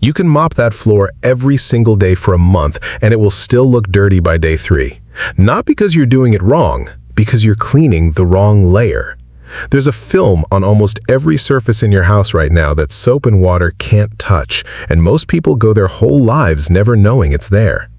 You can mop that floor every single day for a month and it will still look dirty by day 3. Not because you're doing it wrong, because you're cleaning the wrong layer. There's a film on almost every surface in your house right now that soap and water can't touch, and most people go their whole lives never knowing it's there.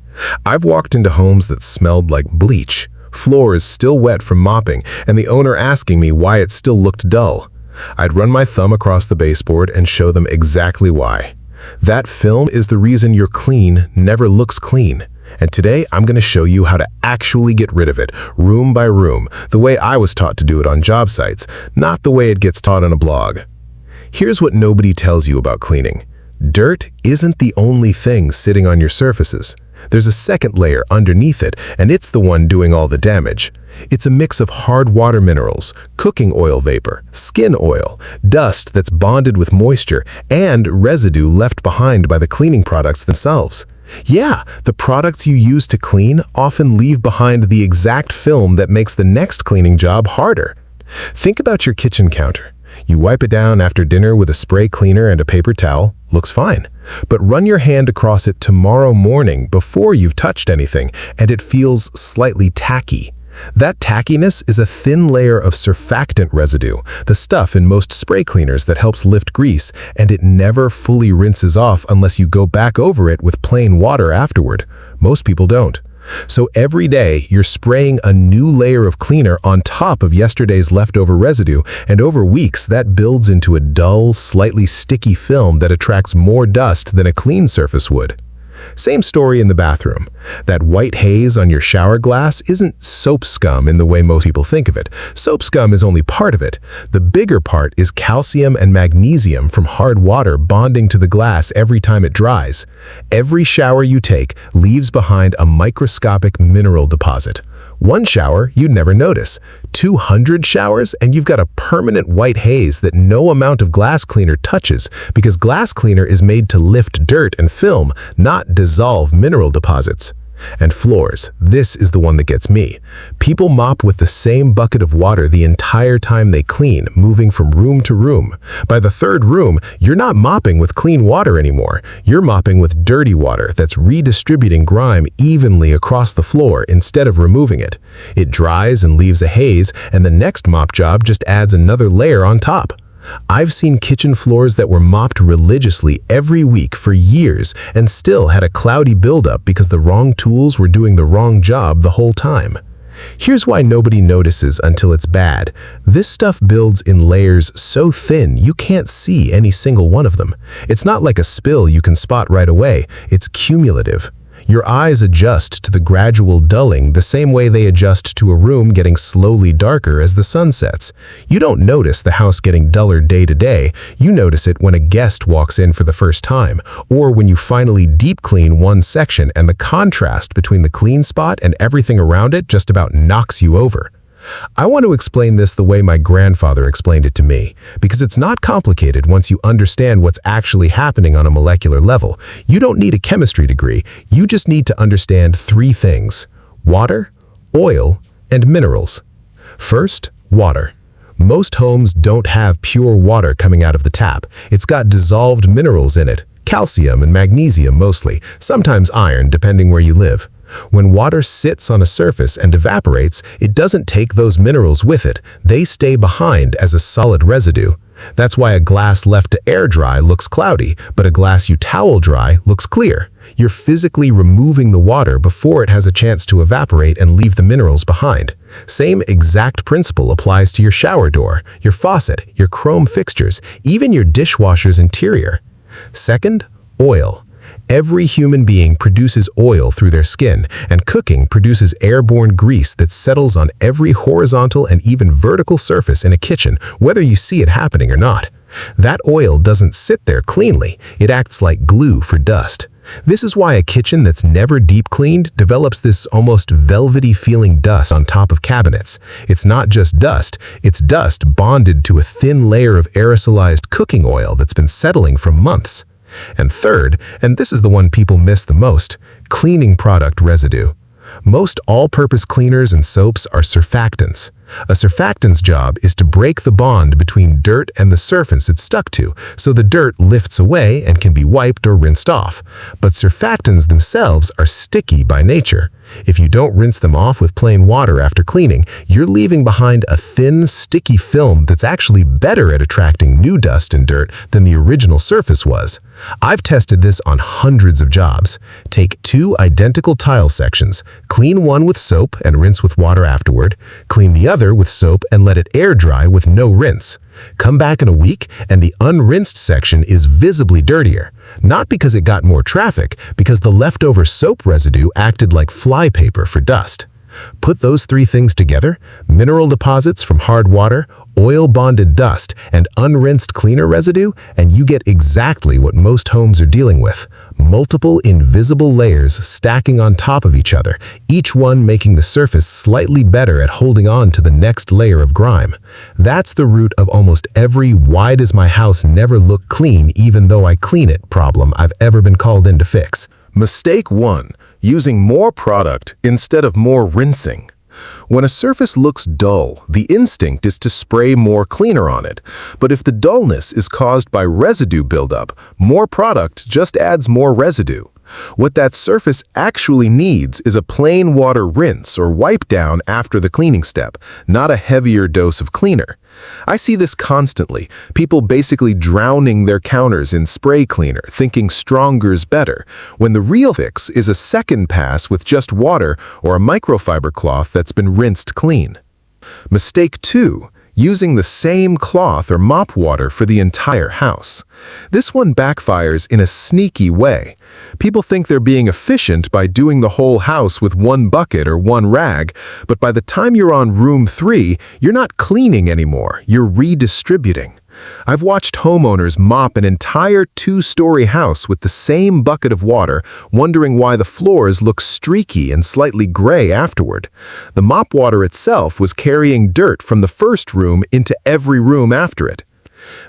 I've walked into homes that smelled like bleach, floors still wet from mopping, and the owner asking me why it still looked dull. I'd run my thumb across the baseboard and show them exactly why. That film is the reason your clean never looks clean. And today, I'm going to show you how to actually get rid of it, room by room, the way I was taught to do it on job sites, not the way it gets taught on a blog. Here's what nobody tells you about cleaning. Dirt isn't the only thing sitting on your surfaces. There's a second layer underneath it, and it's the one doing all the damage. It's a mix of hard water minerals, cooking oil vapor, skin oil, dust that's bonded with moisture, and residue left behind by the cleaning products themselves. Yeah, the products you use to clean often leave behind the exact film that makes the next cleaning job harder. Think about your kitchen counter. You wipe it down after dinner with a spray cleaner and a paper towel, looks fine. But run your hand across it tomorrow morning before you've touched anything, and it feels slightly tacky. That tackiness is a thin layer of surfactant residue, the stuff in most spray cleaners that helps lift grease, and it never fully rinses off unless you go back over it with plain water afterward. Most people don't. So every day, you're spraying a new layer of cleaner on top of yesterday's leftover residue, and over weeks, that builds into a dull, slightly sticky film that attracts more dust than a clean surface would. Same story in the bathroom. That white haze on your shower glass isn't soap scum in the way most people think of it. Soap scum is only part of it. The bigger part is calcium and magnesium from hard water bonding to the glass every time it dries. Every shower you take leaves behind a microscopic mineral deposit. One shower, you'd never notice. 200 showers, and you've got a permanent white haze that no amount of glass cleaner touches, because glass cleaner is made to lift dirt and film, not dissolve mineral deposits. And floors, this is the one that gets me. People mop with the same bucket of water the entire time they clean, moving from room to room. By the third room, you're not mopping with clean water anymore. You're mopping with dirty water that's redistributing grime evenly across the floor instead of removing it. It dries and leaves a haze, and the next mop job just adds another layer on top. I've seen kitchen floors that were mopped religiously every week for years and still had a cloudy buildup because the wrong tools were doing the wrong job the whole time. Here's why nobody notices until it's bad. This stuff builds in layers so thin you can't see any single one of them. It's not like a spill you can spot right away. It's cumulative. Your eyes adjust to the gradual dulling the same way they adjust to a room getting slowly darker as the sun sets. You don't notice the house getting duller day to day. You notice it when a guest walks in for the first time, or when you finally deep clean one section and the contrast between the clean spot and everything around it just about knocks you over. I want to explain this the way my grandfather explained it to me, because it's not complicated once you understand what's actually happening on a molecular level. You don't need a chemistry degree, you just need to understand 3 things: water, oil, and minerals. First, water. Most homes don't have pure water coming out of the tap. It's got dissolved minerals in it, calcium and magnesium mostly, sometimes iron depending where you live. When water sits on a surface and evaporates, it doesn't take those minerals with it. They stay behind as a solid residue. That's why a glass left to air dry looks cloudy, but a glass you towel dry looks clear. You're physically removing the water before it has a chance to evaporate and leave the minerals behind. Same exact principle applies to your shower door, your faucet, your chrome fixtures, even your dishwasher's interior. Second, oil. Every human being produces oil through their skin, and cooking produces airborne grease that settles on every horizontal and even vertical surface in a kitchen, whether you see it happening or not. That oil doesn't sit there cleanly, it acts like glue for dust. This is why a kitchen that's never deep cleaned develops this almost velvety feeling dust on top of cabinets. It's not just dust, it's dust bonded to a thin layer of aerosolized cooking oil that's been settling for months. And third, and this is the one people miss the most, cleaning product residue. Most all-purpose cleaners and soaps are surfactants. A surfactant's job is to break the bond between dirt and the surface it's stuck to, so the dirt lifts away and can be wiped or rinsed off. But surfactants themselves are sticky by nature. If you don't rinse them off with plain water after cleaning, you're leaving behind a thin, sticky film that's actually better at attracting new dust and dirt than the original surface was. I've tested this on hundreds of jobs. Take 2 identical tile sections, clean one with soap and rinse with water afterward, clean the other with soap and let it air dry with no rinse. Come back in a week and the unrinsed section is visibly dirtier. Not because it got more traffic, because the leftover soap residue acted like flypaper for dust. Put those 3 things together, mineral deposits from hard water, oil-bonded dust, and unrinsed cleaner residue, and you get exactly what most homes are dealing with. Multiple invisible layers stacking on top of each other, each one making the surface slightly better at holding on to the next layer of grime. That's the root of almost every "why does my house never look clean even though I clean it" problem I've ever been called in to fix. Mistake 1. Using more product instead of more rinsing. When a surface looks dull, the instinct is to spray more cleaner on it. But if the dullness is caused by residue buildup, more product just adds more residue. What that surface actually needs is a plain water rinse or wipe down after the cleaning step, not a heavier dose of cleaner. I see this constantly, people basically drowning their counters in spray cleaner, thinking stronger's better, when the real fix is a second pass with just water or a microfiber cloth that's been rinsed clean. Mistake 2. Using the same cloth or mop water for the entire house. This one backfires in a sneaky way. People think they're being efficient by doing the whole house with one bucket or one rag, but by the time you're on room 3, you're not cleaning anymore, you're redistributing. I've watched homeowners mop an entire 2-story house with the same bucket of water, wondering why the floors look streaky and slightly gray afterward. The mop water itself was carrying dirt from the first room into every room after it.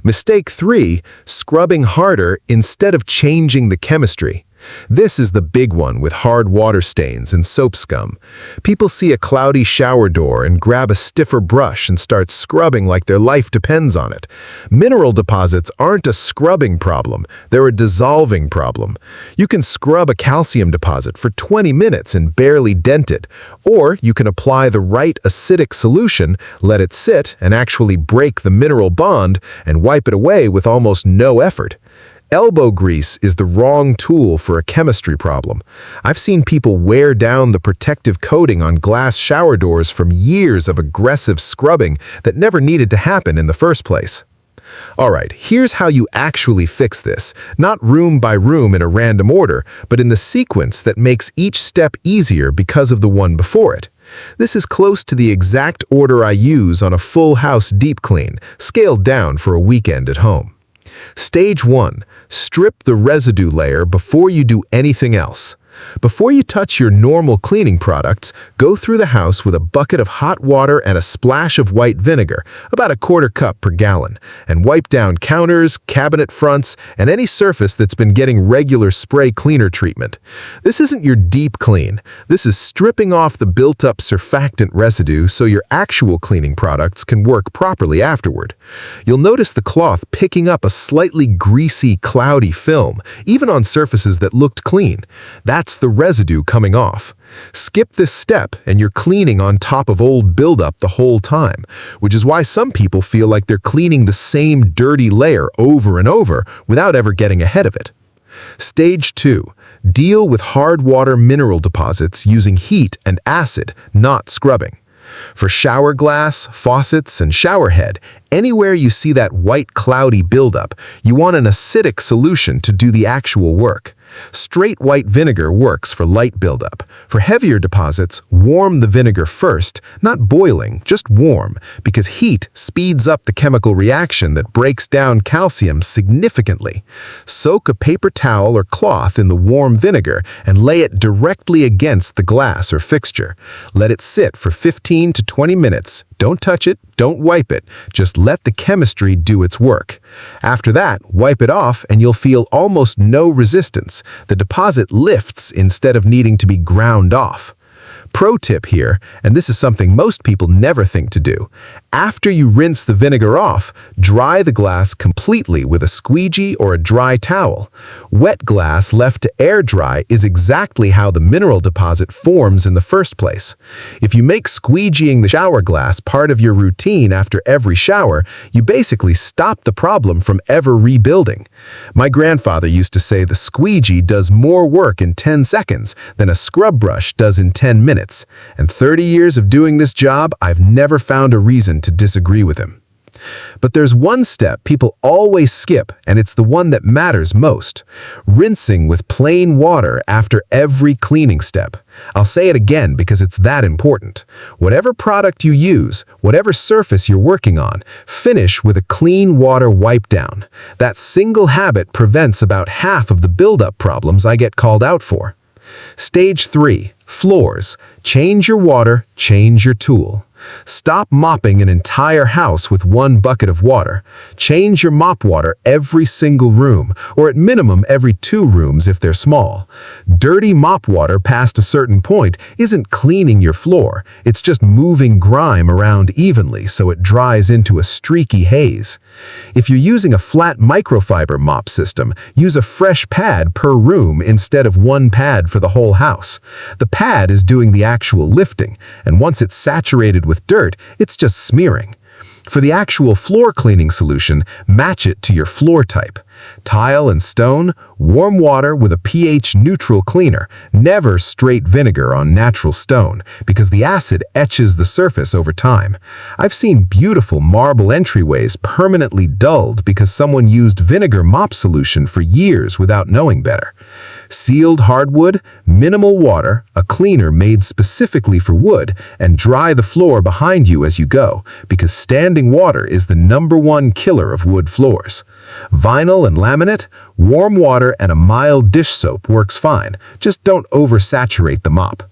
Mistake 3. Scrubbing harder instead of changing the chemistry. This is the big one with hard water stains and soap scum. People see a cloudy shower door and grab a stiffer brush and start scrubbing like their life depends on it. Mineral deposits aren't a scrubbing problem, they're a dissolving problem. You can scrub a calcium deposit for 20 minutes and barely dent it, or you can apply the right acidic solution, let it sit and actually break the mineral bond and wipe it away with almost no effort. Elbow grease is the wrong tool for a chemistry problem. I've seen people wear down the protective coating on glass shower doors from years of aggressive scrubbing that never needed to happen in the first place. Alright, here's how you actually fix this, not room by room in a random order, but in the sequence that makes each step easier because of the one before it. This is close to the exact order I use on a full house deep clean, scaled down for a weekend at home. Stage 1. Strip the residue layer before you do anything else. Before you touch your normal cleaning products, go through the house with a bucket of hot water and a splash of white vinegar, about 1/4 cup per gallon, and wipe down counters, cabinet fronts, and any surface that's been getting regular spray cleaner treatment. This isn't your deep clean. This is stripping off the built-up surfactant residue so your actual cleaning products can work properly afterward. You'll notice the cloth picking up a slightly greasy, cloudy film, even on surfaces that looked clean. That's the residue coming off. Skip this step and you're cleaning on top of old buildup the whole time, which is why some people feel like they're cleaning the same dirty layer over and over without ever getting ahead of it. Stage 2. Deal with hard water mineral deposits using heat and acid, not scrubbing. For shower glass, faucets, and shower head, anywhere you see that white cloudy buildup, you want an acidic solution to do the actual work. Straight white vinegar works for light buildup. For heavier deposits, warm the vinegar first, not boiling, just warm, because heat speeds up the chemical reaction that breaks down calcium significantly. Soak a paper towel or cloth in the warm vinegar and lay it directly against the glass or fixture. Let it sit for 15 to 20 minutes. Don't touch it, don't wipe it, just let the chemistry do its work. After that, wipe it off and you'll feel almost no resistance. The deposit lifts instead of needing to be ground off. Pro tip here, and this is something most people never think to do. After you rinse the vinegar off, dry the glass completely with a squeegee or a dry towel. Wet glass left to air dry is exactly how the mineral deposit forms in the first place. If you make squeegeeing the shower glass part of your routine after every shower, you basically stop the problem from ever rebuilding. My grandfather used to say the squeegee does more work in 10 seconds than a scrub brush does in 10 minutes. And 30 years of doing this job, I've never found a reason to disagree with him. But there's one step people always skip, and it's the one that matters most. Rinsing with plain water after every cleaning step. I'll say it again because it's that important. Whatever product you use, whatever surface you're working on, finish with a clean water wipe down. That single habit prevents about half of the buildup problems I get called out for. Stage 3. Floors. Change your water, change your tool. Stop mopping an entire house with one bucket of water. Change your mop water every single room, or at minimum every 2 rooms if they're small. Dirty mop water past a certain point isn't cleaning your floor, it's just moving grime around evenly so it dries into a streaky haze. If you're using a flat microfiber mop system, use a fresh pad per room instead of one pad for the whole house. The pad is doing the actual lifting, and once it's saturated with dirt, it's just smearing. For the actual floor cleaning solution, match it to your floor type. Tile and stone, warm water with a pH-neutral cleaner, never straight vinegar on natural stone, because the acid etches the surface over time. I've seen beautiful marble entryways permanently dulled because someone used vinegar mop solution for years without knowing better. Sealed hardwood, minimal water, a cleaner made specifically for wood, and dry the floor behind you as you go, because standing water is the #1 killer of wood floors. Vinyl and laminate, warm water and a mild dish soap works fine, just don't oversaturate the mop.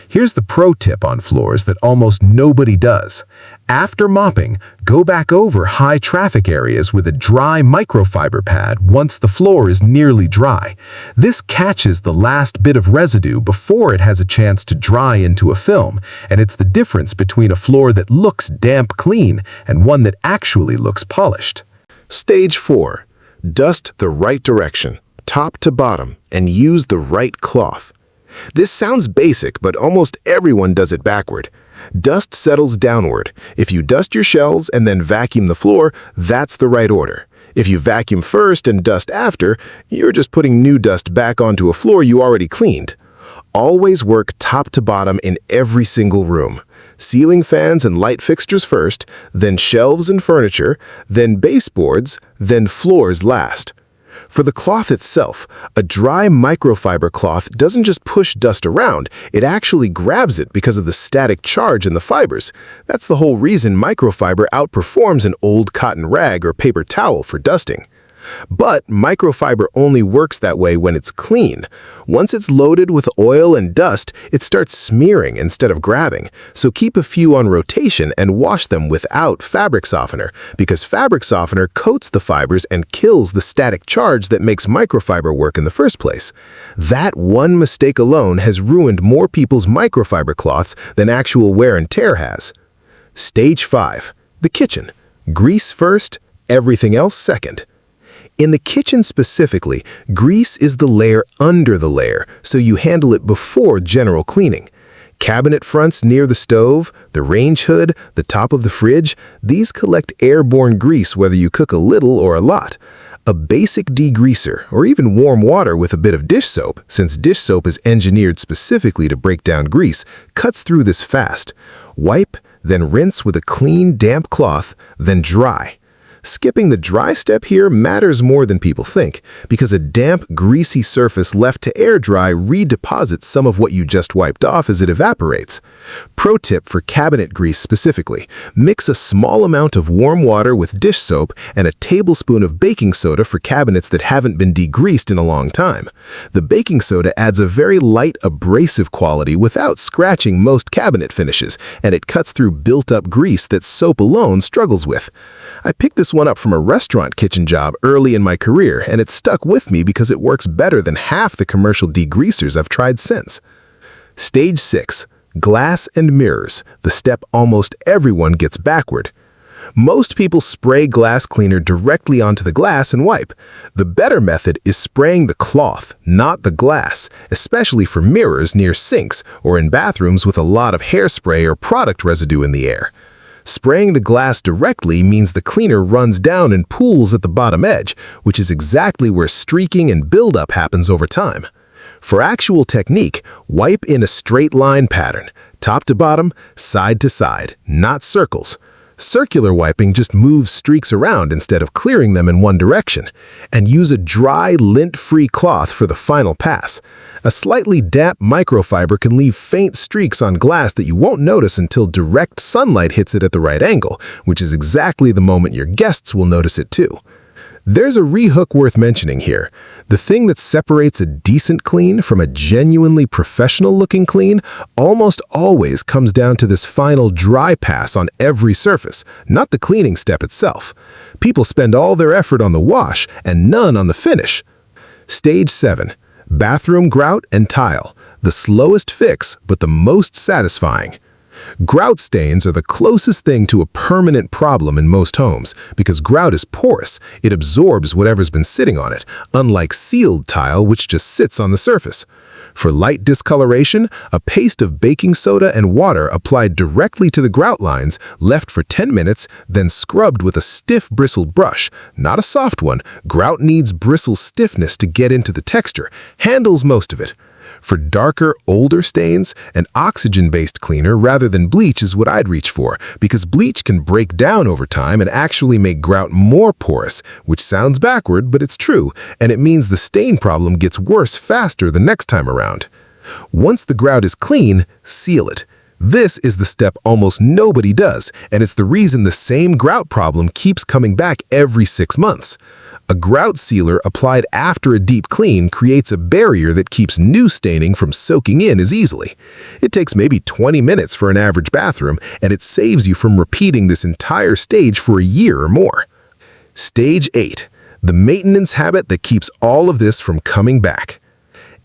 Here's the pro tip on floors that almost nobody does. After mopping, go back over high traffic areas with a dry microfiber pad once the floor is nearly dry. This catches the last bit of residue before it has a chance to dry into a film, and it's the difference between a floor that looks damp clean and one that actually looks polished. Stage 4. Dust the right direction, top to bottom, and use the right cloth. This sounds basic, but almost everyone does it backward. Dust settles downward. If you dust your shelves and then vacuum the floor, that's the right order. If you vacuum first and dust after, you're just putting new dust back onto a floor you already cleaned. Always work top to bottom in every single room. Ceiling fans and light fixtures first, then shelves and furniture, then baseboards, then floors last. For the cloth itself, a dry microfiber cloth doesn't just push dust around, it actually grabs it because of the static charge in the fibers. That's the whole reason microfiber outperforms an old cotton rag or paper towel for dusting. But microfiber only works that way when it's clean. Once it's loaded with oil and dust, it starts smearing instead of grabbing. So keep a few on rotation and wash them without fabric softener, because fabric softener coats the fibers and kills the static charge that makes microfiber work in the first place. That one mistake alone has ruined more people's microfiber cloths than actual wear and tear has. Stage 5. The kitchen. Grease first, everything else second. In the kitchen specifically, grease is the layer under the layer, so you handle it before general cleaning. Cabinet fronts near the stove, the range hood, the top of the fridge, these collect airborne grease whether you cook a little or a lot. A basic degreaser, or even warm water with a bit of dish soap, since dish soap is engineered specifically to break down grease, cuts through this fast. Wipe, then rinse with a clean, damp cloth, then dry. Skipping the dry step here matters more than people think, because a damp, greasy surface left to air dry redeposits some of what you just wiped off as it evaporates. Pro tip for cabinet grease specifically, mix a small amount of warm water with dish soap and a tablespoon of baking soda for cabinets that haven't been degreased in a long time. The baking soda adds a very light, abrasive quality without scratching most cabinet finishes, and it cuts through built-up grease that soap alone struggles with. I picked this one up from a restaurant kitchen job early in my career, and it stuck with me because it works better than half the commercial degreasers I've tried since. Stage 6. Glass and mirrors, the step almost everyone gets backward. Most people spray glass cleaner directly onto the glass and wipe. The better method is spraying the cloth, not the glass, especially for mirrors near sinks or in bathrooms with a lot of hairspray or product residue in the air. Spraying the glass directly means the cleaner runs down and pools at the bottom edge, which is exactly where streaking and buildup happens over time. For actual technique, wipe in a straight line pattern, top to bottom, side to side, not circles. Circular wiping just moves streaks around instead of clearing them in one direction. And use a dry, lint-free cloth for the final pass. A slightly damp microfiber can leave faint streaks on glass that you won't notice until direct sunlight hits it at the right angle, which is exactly the moment your guests will notice it too. There's a rehook worth mentioning here. The thing that separates a decent clean from a genuinely professional-looking clean almost always comes down to this final dry pass on every surface, not the cleaning step itself. People spend all their effort on the wash and none on the finish. Stage 7. Bathroom grout and tile. The slowest fix, but the most satisfying. Grout stains are the closest thing to a permanent problem in most homes because grout is porous. It absorbs whatever's been sitting on it, unlike sealed tile which just sits on the surface. For light discoloration, a paste of baking soda and water applied directly to the grout lines, left for 10 minutes, then scrubbed with a stiff bristled brush. Not a soft one. Grout needs bristle stiffness to get into the texture, handles most of it. For darker, older stains, an oxygen-based cleaner rather than bleach is what I'd reach for, because bleach can break down over time and actually make grout more porous, which sounds backward, but it's true, and it means the stain problem gets worse faster the next time around. Once the grout is clean, seal it. This is the step almost nobody does, and it's the reason the same grout problem keeps coming back every 6 months. A grout sealer applied after a deep clean creates a barrier that keeps new staining from soaking in as easily. It takes maybe 20 minutes for an average bathroom, and it saves you from repeating this entire stage for a year or more. Stage 8. The maintenance habit that keeps all of this from coming back.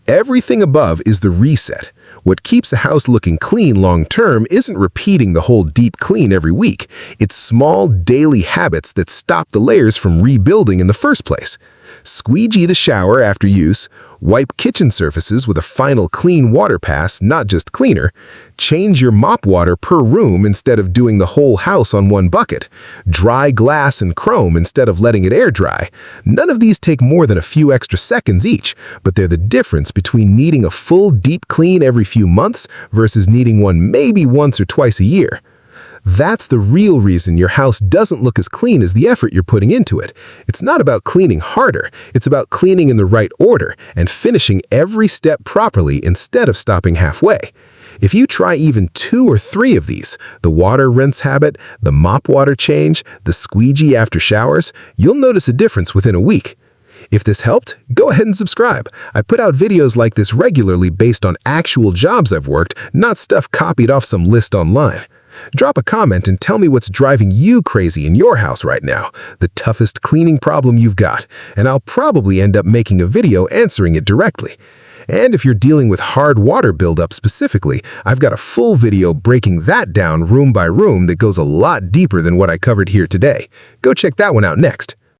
Everything above is the reset. What keeps a house looking clean long-term isn't repeating the whole deep clean every week. It's small, daily habits that stop the layers from rebuilding in the first place. Squeegee the shower after use, wipe kitchen surfaces with a final clean water pass, not just cleaner, change your mop water per room instead of doing the whole house on one bucket, dry glass and chrome instead of letting it air dry. None of these take more than a few extra seconds each, but they're the difference between needing a full deep clean every few months versus needing one maybe once or twice a year. That's the real reason your house doesn't look as clean as the effort you're putting into it. It's not about cleaning harder, it's about cleaning in the right order and finishing every step properly instead of stopping halfway. If you try even 2 or 3 of these, the water rinse habit, the mop water change, the squeegee after showers, you'll notice a difference within a week. If this helped, go ahead and subscribe. I put out videos like this regularly based on actual jobs I've worked, not stuff copied off some list online. Drop a comment and tell me what's driving you crazy in your house right now, the toughest cleaning problem you've got, and I'll probably end up making a video answering it directly. And if you're dealing with hard water buildup specifically, I've got a full video breaking that down room by room that goes a lot deeper than what I covered here today. Go check that one out next.